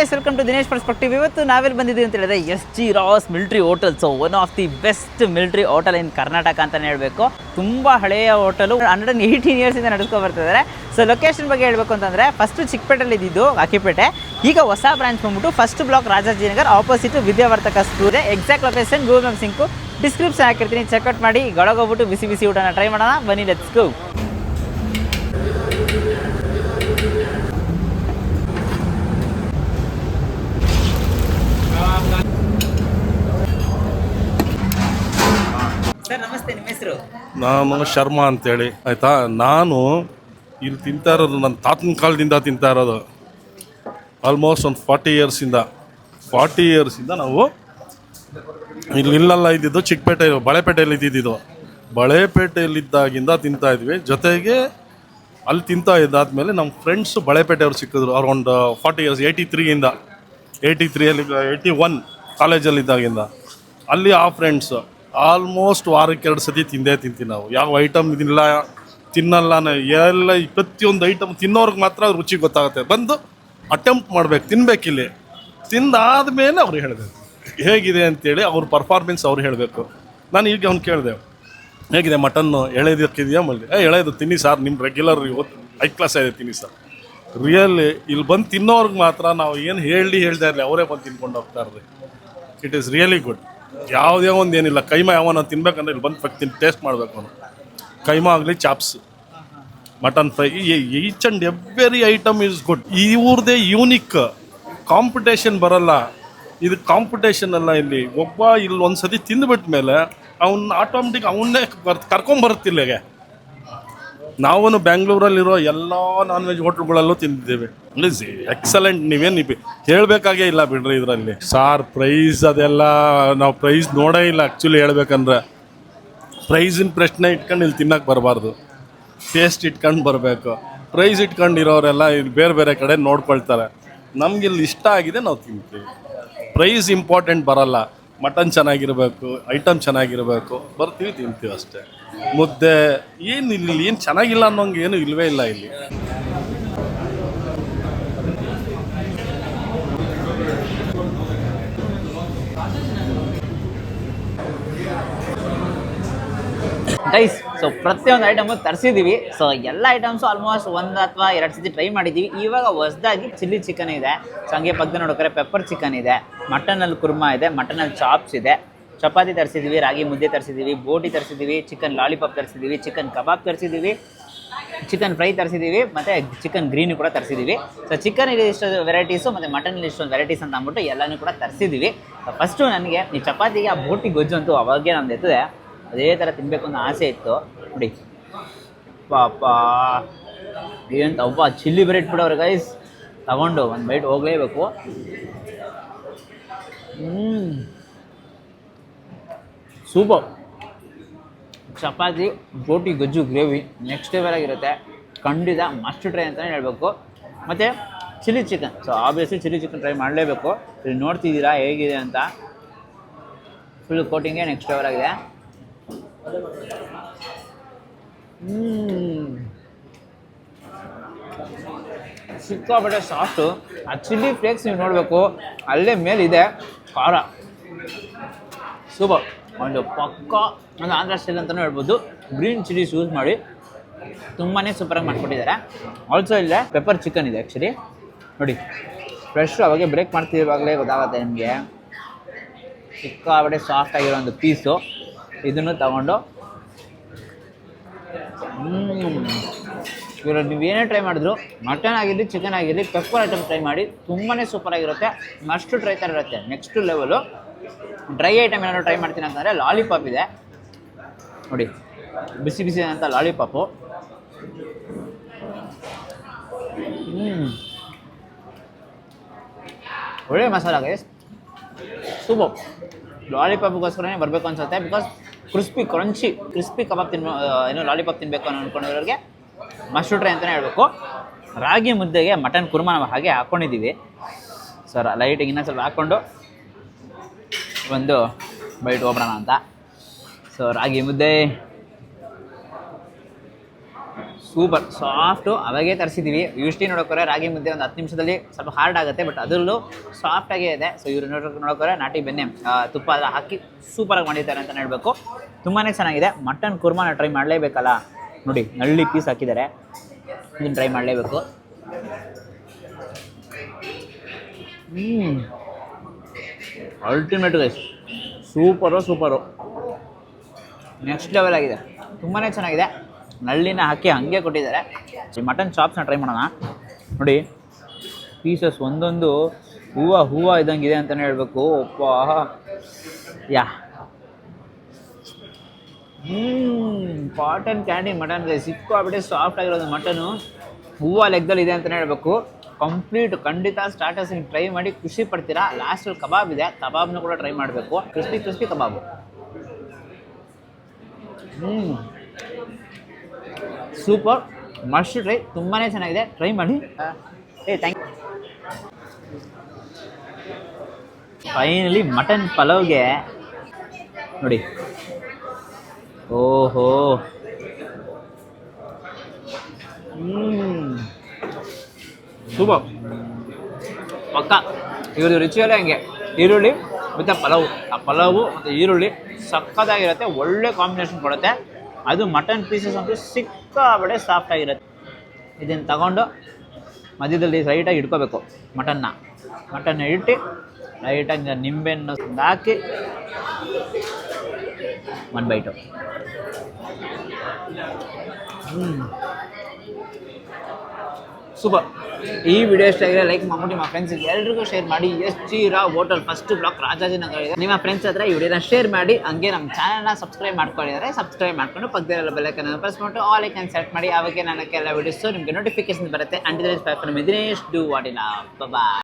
Guys, welcome to Dinesh perspective. ಇವತ್ತು ನಾವೆಲ್ಲಿ ಬಂದಿದ್ದೀವಿ ಅಂತ ಹೇಳಿದ್ರೆ SG Rao's military hotel. So one of the best military hotel in Karnataka ಅಂತಲೇ ಹೇಳಬೇಕು. ತುಂಬ ಹಳೆಯ ಹೋಟೆಲು, 118 ಇಯರ್ಸಿಂದ ನಡೆಸ್ಕೊ ಬರ್ತಿದ್ದಾರೆ. ಸೊ ಲೊಕೇಶನ್ ಬಗ್ಗೆ ಹೇಳಬೇಕು ಅಂತಂದರೆ ಫಸ್ಟ್ ಚಿಕ್ಕಪೇಟೆಯಲ್ಲಿ ಇದ್ದಿದ್ದು ಅಕ್ಕಿಪೇಟೆ. ಈಗ ಹೊಸ ಬ್ರಾಂಚ್ ಬಂದ್ಬಿಟ್ಟು first block Rajajinagar opposite Vidyavardhaka school ಇದೆ. Exact location Google map sink description ಹಾಕಿರ್ತೀನಿ, ಚೆಕ್ಔಟ್ ಮಾಡಿ. ಒಳಗೋಗ್ಬಿಟ್ಟು ಬಿಸಿ ಬಿಸಿ ಊಟನ ಟ್ರೈ ಮಾಡೋಣ ಬನ್ನಿ, ಲೆಟ್ಸ್ ಗೋ. ಸರ್ ನಮಸ್ತೆ, ನಿಮ್ಮ ಹೆಸರು? ನಾನು ಶರ್ಮಾ ಅಂತೇಳಿ, ಆಯಿತಾ. ನಾನು ಇಲ್ಲಿ ತಿಂತಾ ಇರೋದು ನನ್ನ ತಾತನ ಕಾಲದಿಂದ ತಿಂತಾ ಇರೋದು. ಆಲ್ಮೋಸ್ಟ್ ಒಂದು 40 ಇಯರ್ಸಿಂದ ನಾವು ಇಲ್ಲೆಲ್ಲ ಇದ್ದಿದ್ದು. ಚಿಕ್ಕಪೇಟೆ ಬಳೆಪೇಟೆಯಲ್ಲಿ ಇದ್ದಿದ್ದು. ಬಳೆಪೇಟೆಯಲ್ಲಿದ್ದಾಗಿಂದ ತಿಂತಾಯಿದ್ವಿ. ಜೊತೆಗೆ ಅಲ್ಲಿ ತಿಂತಾ ಇದ್ದಾದಮೇಲೆ ನಮ್ಮ ಫ್ರೆಂಡ್ಸು ಬಳೆಪೇಟೆಯವ್ರು ಸಿಕ್ಕಿದ್ರು. ಅರೌಂಡ್ 40 ಇಯರ್ಸ್, 83ಯಲ್ಲಿ 81 ಕಾಲೇಜಲ್ಲಿದ್ದಾಗಿಂದ. ಅಲ್ಲಿ ಆ ಫ್ರೆಂಡ್ಸು ಆಲ್ಮೋಸ್ಟ್ ವಾರಕ್ಕೆ 2 ಸತಿ ತಿಂತೀನಿ ನಾವು. ಯಾವ ಐಟಮ್ ಇದನ್ನೆಲ್ಲ ತಿನ್ನಲ್ಲ ಎಲ್ಲ, ಪ್ರತಿಯೊಂದು ಐಟಮ್ ತಿನ್ನೋರ್ಗೆ ಮಾತ್ರ ರುಚಿ ಗೊತ್ತಾಗುತ್ತೆ. ಬಂದು ಅಟೆಂಪ್ಟ್ ಮಾಡ್ಬೇಕು, ತಿನ್ಬೇಕಿಲ್ಲಿ. ತಿಂದಾದ್ಮೇಲೆ ಅವ್ರು ಹೇಳಬೇಕು ಹೇಗಿದೆ ಅಂತೇಳಿ, ಅವ್ರ ಪರ್ಫಾರ್ಮೆನ್ಸ್ ಅವ್ರು ಹೇಳಬೇಕು. ನಾನು ಈಗ ಅವ್ನು ಕೇಳಿದೆ, ಹೇಗಿದೆ ಮಟನ್ನು, ಎಳೆದಕ್ಕಿದೆಯಾ ಮಲ್ಲಿ? ಎಳೆದು ತಿನ್ನಿ ಸರ್, ನಿಮ್ಮ ರೆಗ್ಯುಲರ್ ಇವತ್ತು ಹೈ ಕ್ಲಾಸ್ ಇದೆ, ತಿನ್ನಿ ಸರ್. ರಿಯಲಿ ಇಲ್ಲಿ ಬಂದು ತಿನ್ನೋರ್ಗೆ ಮಾತ್ರ ನಾವು ಏನು ಹೇಳ್ತಾ ಇರಲಿ, ಅವರೇ ಬಂದು ತಿನ್ಕೊಂಡು ಹೋಗ್ತಾರ್ರಿ. It is really good. ಯಾವುದೇ ಒಂದು ಏನಿಲ್ಲ, ಕೈಮಾ ಯಾವನ ತಿನ್ಬೇಕಂದ್ರೆ ಇಲ್ಲಿ ಬಂದು ಟೇಸ್ಟ್ ಮಾಡಬೇಕು. ಅವನು ಕೈಮಾ ಆಗಲಿ, chops, mutton fry, each and every item is good. ಇವ್ರದ್ದೇ ಯೂನಿಕ್. ಕಾಂಪಿಟೇಷನ್ ಬರಲ್ಲ ಇದು. ಕಾಂಪಿಟೇಷನ್ ಅಲ್ಲ ಇಲ್ಲಿ. ಒಬ್ಬ ಇಲ್ಲಿ ಒಂದು ಸತಿ ತಿಂದುಬಿಟ್ಟ ಮೇಲೆ ಅವನ್ನ ಆಟೋಮೆಟಿಕ್ ಅವನ್ನೇ ಕರ್ಕೊಂಬರುತ್ತಿಲ್ಲಿಗೆ. ನಾವು ಬ್ಯಾಂಗ್ಳೂರಲ್ಲಿರೋ ಎಲ್ಲ ನಾನ್ ವೆಜ್ ಹೋಟ್ಲ್ಗಳಲ್ಲೂ ತಿಂದಿದ್ದೇವೆ. ಎಕ್ಸಲೆಂಟ್. ನೀವೇನು ಹೇಳಬೇಕಾಗೇ ಇಲ್ಲ ಬಿಡ್ರಿ ಇದರಲ್ಲಿ. ಸಾರ್ ಪ್ರೈಸ್ ಅದೆಲ್ಲ ನಾವು ಪ್ರೈಸ್ ನೋಡೇ ಇಲ್ಲ. ಆ್ಯಕ್ಚುಲಿ ಹೇಳ್ಬೇಕಂದ್ರೆ ಪ್ರೈಸಿನ ಪ್ರಶ್ನೆ ಇಟ್ಕೊಂಡು ಇಲ್ಲಿ ತಿನ್ನೋಕೆ ಬರಬಾರ್ದು. ಟೇಸ್ಟ್ ಇಟ್ಕೊಂಡು ಬರಬೇಕು. ಪ್ರೈಸ್ ಇಟ್ಕೊಂಡಿರೋರೆಲ್ಲ ಇಲ್ಲಿ ಬೇರೆ ಬೇರೆ ಕಡೆ ನೋಡ್ಕೊಳ್ತಾರೆ. ನಮಗಿಲ್ಲಿ ಇಷ್ಟ ಆಗಿದೆ, ನಾವು ತಿಂತೀವಿ. ಪ್ರೈಸ್ ಇಂಪಾರ್ಟೆಂಟ್ ಬರಲ್ಲ. ಮಟನ್ ಚೆನ್ನಾಗಿರಬೇಕು, ಐಟಮ್ ಚೆನ್ನಾಗಿರಬೇಕು, ಬರ್ತೀವಿ, ತಿಂತೀವಿ ಅಷ್ಟೇ. ಮುದ್ದೆ ಏನು ಇಲ್ಲಿ ಏನು ಚೆನ್ನಾಗಿಲ್ಲ ಅನ್ನೋಂಗೆ ಏನು ಇಲ್ಲವೇ ಇಲ್ಲ ಇಲ್ಲಿ. ಗೈಸ್, ಸೊ ಪ್ರತಿಯೊಂದು ಐಟಮು ತರಿಸಿದ್ದೀವಿ. ಸೊ ಎಲ್ಲ ಐಟಮ್ಸು ಆಲ್ಮೋಸ್ಟ್ 1 ಅಥವಾ 2 ಸತಿ ಟ್ರೈ ಮಾಡಿದ್ದೀವಿ. ಇವಾಗ ಹೊಸದಾಗಿ ಚಿಲ್ಲಿ ಚಿಕನ್ ಇದೆ. ಸೊ ಹಂಗೆ ಪಕ್ಕದ ನೋಡೋಕೆ ಪೆಪ್ಪರ್ ಚಿಕನ್ ಇದೆ, ಮಟನಲ್ಲಿ ಕುರ್ಮಾ ಇದೆ, ಮಟನಲ್ಲಿ ಚಾಪ್ಸ್ ಇದೆ, ಚಪಾತಿ ತರಿಸಿದ್ದೀವಿ, ರಾಗಿ ಮುದ್ದೆ ತರಿಸಿದ್ದೀವಿ, ಬೋಟಿ ತರಿಸಿದ್ದೀವಿ, ಚಿಕನ್ ಲಾಲಿಪಾಪ್ ತರಿಸಿದ್ದೀವಿ, ಚಿಕನ್ ಕಬಾಬ್ ತರಿಸಿದ್ದೀವಿ, ಚಿಕನ್ ಫ್ರೈ ತರಿಸಿದ್ದೀವಿ, ಮತ್ತು ಚಿಕನ್ ಗ್ರೀನು ಕೂಡ ತರಿಸಿದ್ದೀವಿ. ಸೊ ಚಿಕನಲ್ಲಿ ಇಷ್ಟೊಂದು ವೆರೈಟೀಸು ಮತ್ತು ಮಟನಲ್ಲಿ ಇಷ್ಟೊಂದು ವೆರೈಟೀಸ್ ಅಂತ ಅಂದ್ಬಿಟ್ಟು ಎಲ್ಲನೂ ಕೂಡ ತರಿಸಿದ್ದೀವಿ. ಫಸ್ಟು ನನಗೆ ಈ ಚಪಾತಿಗೆ ಆ ಬೋಟಿ ಗೊಜ್ಜು ಅಂತೂ ಅವಾಗೇ ನಮ್ದು ಎತ್ತದೆ ಅದೇ ಥರ ತಿನ್ನಬೇಕು ಅನ್ನೋ ಆಸೆ ಇತ್ತು. ನೋಡಿ ಪಾಪ ಏನಂತ ಒಬ್ಬ ಚಿಲ್ಲಿ ಬ್ರೆಡ್ ಬಿಡೋರು ಗೈಸ್. ತಗೊಂಡು ಒಂದು ಬೈಟ್ ಹೋಗಲೇಬೇಕು. ಸೂಪರ್. ಚಪಾತಿ, ಬೋಟಿ ಗೊಜ್ಜು, ಗ್ರೇವಿ ನೆಕ್ಸ್ಟ್ ಲೆವೆಲ್ ಆಗಿರುತ್ತೆ. ಖಂಡಿತ ಮಸ್ಟ್ ಟ್ರೈ ಅಂತಲೇ ಹೇಳಬೇಕು. ಮತ್ತು chilli chicken, so obviously chilli chicken try ಮಾಡಲೇಬೇಕು. ಇಲ್ಲಿ ನೋಡ್ತಿದ್ದೀರಾ ಹೇಗಿದೆ ಅಂತ. ಫುಲ್ ಕೋಟಿಂಗೇ ನೆಕ್ಸ್ಟ್ ಲೆವೆಲ್ ಆಗಿದೆ. ಸಿಕ್ಕಾಪಟ್ಟೆ ಸಾಫ್ಟು. ಆ ಚಿಲ್ಲಿ ಫ್ಲೇಕ್ಸ್ ನೀವು ನೋಡಬೇಕು, ಅಲ್ಲೇ ಮೇಲಿದೆ ಖಾರ. ಸೂಪರ್. ಒಂದು ಪಕ್ಕ ಒಂದು ಆಂಧ್ರ ಸ್ಟೈಲ್ ಅಂತಲೂ ಹೇಳ್ಬೋದು. ಗ್ರೀನ್ ಚಿಲ್ಲೀಸ್ ಯೂಸ್ ಮಾಡಿ ತುಂಬಾ ಸೂಪರಾಗಿ ಮಾಡಿಕೊಟ್ಟಿದ್ದಾರೆ. ಆಲ್ಸೋ ಇಲ್ಲೇ ಪೆಪ್ಪರ್ ಚಿಕನ್ ಇದೆ. ಆ್ಯಕ್ಚುಲಿ ನೋಡಿ, ಫ್ರೆಶ್ ಅವಾಗೆ ಬ್ರೇಕ್ ಮಾಡ್ತಿರುವಾಗಲೇ ಗೊತ್ತಾಗುತ್ತೆ ನಿಮಗೆ. ಸಿಕ್ಕಾಪಟ್ಟೆ ಸಾಫ್ಟ್ ಆಗಿರೋ ಒಂದು ಪೀಸು. ಇದನ್ನು ತಗೊಂಡು ಇವಾಗ ನೀವೇನೇ ಟ್ರೈ ಮಾಡಿದ್ರು, ಮಟನ್ ಆಗಿರಲಿ, ಚಿಕನ್ ಆಗಿರಲಿ, ಪೆಪ್ಪರ್ ಐಟಮ್ ಟ್ರೈ ಮಾಡಿ. ತುಂಬಾ ಸೂಪರಾಗಿರುತ್ತೆ. ಮಸ್ಟ್ ಟ್ರೈ ಥರ ಇರುತ್ತೆ. ನೆಕ್ಸ್ಟ್ ಲೆವೆಲು ಡ್ರೈ ಐಟಮ್ ಏನಾದ್ರು ಟ್ರೈ ಮಾಡ್ತೀನಿ ಅಂತಂದರೆ ಲಾಲಿಪಾಪ್ ಇದೆ ನೋಡಿ, ಬಿಸಿ ಬಿಸಿ ಅಂತ ಲಾಲಿಪಾಪು. ಒಳ್ಳೆ ಮಸಾಲ ಗೈಸ್, ಸೂಪರ್. ಲಾಲಿಪಾಪ್ಗೋಸ್ಕರನೇ ಬರಬೇಕು ಅನ್ಸುತ್ತೆ. ಬಿಕಾಸ್ ಕ್ರಿಸ್ಪಿ ಕಬಾಬ್ ಏನೋ ಲಾಲಿಪಾಪ್ ತಿನ್ನಬೇಕು ಅನ್ನೋ ಅಂದ್ಕೊಂಡಿರೋರಿಗೆ ಮಸ್ಟ್ ಟ್ರೈ ಅಂತಲೇ ಹೇಳಬೇಕು. ರಾಗಿ ಮುದ್ದೆಗೆ ಮಟನ್ ಕುರ್ಮಾ ನಾವು ಹಾಗೆ ಹಾಕ್ಕೊಂಡಿದ್ದೀವಿ. ಸರ್ ಲೈಟಿಗೆ ಇನ್ನೂ ಸ್ವಲ್ಪ ಹಾಕ್ಕೊಂಡು ಒಂದು ಬೈಟ್ ಹೋಗೋಣ ಅಂತ. ಸೊ ರಾಗಿ ಮುದ್ದೆ ಸೂಪರ್ ಸಾಫ್ಟು. ಅವಾಗೇ ತರಿಸಿದ್ದೀವಿ. ಯೂಶ್ವಲಿ ನೋಡೋಕ್ರೆ ರಾಗಿ ಮುದ್ದೆ ಒಂದು 10 ನಿಮಿಷದಲ್ಲಿ ಸ್ವಲ್ಪ ಹಾರ್ಡ್ ಆಗುತ್ತೆ, ಬಟ್ ಅದರಲ್ಲೂ ಸಾಫ್ಟಾಗೇ ಇದೆ. ಸೊ ಇವರು ನೋಡೋಕ್ರೆ ನಾಟಿ ಬೆಣ್ಣೆ ತುಪ್ಪ ಎಲ್ಲ ಹಾಕಿ ಸೂಪರಾಗಿ ಮಾಡಿದ್ದಾರೆ ಅಂತಲೇ ಹೇಳಬೇಕು. ತುಂಬಾ ಚೆನ್ನಾಗಿದೆ. ಮಟನ್ ಕುರ್ಮಾನ ಟ್ರೈ ಮಾಡಲೇಬೇಕಲ್ಲ. ನೋಡಿ ನಳ್ಳಿ ಪೀಸ್ ಹಾಕಿದ್ದಾರೆ, ಇದನ್ನು ಟ್ರೈ ಮಾಡಲೇಬೇಕು. Ultimate guys, super next level ಆಗಿದೆ. ತುಂಬಾ ಚೆನ್ನಾಗಿದೆ. ನಳ್ಳಿನ ಹಾಕಿ ಹಾಗೆ ಕೊಟ್ಟಿದ್ದಾರೆ. ಈ ಮಟನ್ ಚಾಪ್ಸ್ನ ಟ್ರೈ ಮಾಡೋಣ. ನೋಡಿ ಪೀಸಸ್ ಒಂದೊಂದು ಹೂವು ಇದ್ದಂಗಿದೆ ಅಂತಲೇ ಹೇಳಬೇಕು. ಒಪ್ಪ ಯಾ ಕಾಟನ್ ಕ್ಯಾಂಡಿ ಮಟನ್ ಸಿಕ್ಕಾಬಿಟ್ಟೆ ಸಾಫ್ಟ್ ಆಗಿರೋದು. ಮಟನು ಹೂವು ಲೆಕ್ಕದಲ್ಲಿ ಇದೆ ಅಂತಲೇ ಹೇಳಬೇಕು. ಕಂಪ್ಲೀಟ್ ಖಂಡಿತ ಸ್ಟಾರ್ಟರ್ಸ್ ಟ್ರೈ ಮಾಡಿ ಖುಷಿ ಪಡ್ತೀರಾ. ಲಾಸ್ಟಲ್ಲಿ ಕಬಾಬ್ ಇದೆ, ಕಬಾಬ್ನ ಕೂಡ ಟ್ರೈ ಮಾಡಬೇಕು. Crispy kebab. Super, must try. ತುಂಬಾ ಚೆನ್ನಾಗಿದೆ, ಟ್ರೈ ಮಾಡಿ. Thank you. ಫೈನಲಿ ಮಟನ್ ಪಲಾವ್ಗೆ ನೋಡಿ. ಓಹೋ, ಸೂಪರ್ ಪಕ್ಕ. ಇವ್ರದ್ದು ರುಚಿಯಲ್ಲೇ ಹಂಗೆ ಈರುಳ್ಳಿ ಮತ್ತು ಪಲಾವು. ಆ ಪಲಾವು ಮತ್ತು ಈರುಳ್ಳಿ ಸಕ್ಕತ್ತಾಗಿರುತ್ತೆ, ಒಳ್ಳೆ ಕಾಂಬಿನೇಷನ್ ಕೊಡುತ್ತೆ. ಅದು ಮಟನ್ ಪೀಸಸ್ ಅಂತೂ ಸಿಕ್ಕಾಬಡೆ ಸಾಫ್ಟ್ ಆಗಿರುತ್ತೆ. ಇದನ್ನು ತಗೊಂಡು ಮಧ್ಯದಲ್ಲಿ ಲೈಟಾಗಿ ಇಟ್ಕೋಬೇಕು. ಮಟನ್ನ ಇಟ್ಟು ಲೈಟಾಗಿ ನಿಂಬೆಹಣ್ಣು ಹಾಕಿ 1 ಬೈಟು. ಸೂಪರ್. ಈ ವಿಡಿಯೋ ಇಷ್ಟ ಆಗಿದೆ ಲೈಕ್ ಮಾಡ್ಬಿಟ್ಟು ನಿಮ್ಮ ಫ್ರೆಂಡ್ಸಿಗೆ ಎಲ್ರಿಗೂ ಶೇರ್ ಮಾಡಿ. SG Rao hotel first block Rajajinagar ಇದೆ. ನಿಮ್ಮ ಫ್ರೆಂಡ್ಸ್ ಹತ್ರ ಈ ವಿಡಿಯೋನ ಶೇರ್ ಮಾಡಿ. ಹಂಗೆ ನಮ್ಮ ಚಾನಲ್ನ ಸಬ್ಸ್ಕ್ರೈಬ್ ಮಾಡ್ಕೊಂಡಿದ್ದಾರೆ, ಸಬ್ಸ್ಕ್ರೈಬ್ ಮಾಡ್ಕೊಂಡು ಪಕ್ಕದಲ್ಲಿರೋ ಬೆಲ್ ಐಕಾನ್ ಪ್ರೆಸ್ ಮಾಡಿಟ್ಟು ಆಲ್ ಐಕಾನ್ ಸೆಲೆಕ್ಟ್ ಮಾಡಿ. ಅವಾಗೆ ನನಗೆ ಎಲ್ಲ ವಿಡಿಯೋಸು ನಿಮಗೆ ನೋಟಿಫಿಕೇಶನ್ ಬರುತ್ತೆ. And Dinesh do what in. Bye.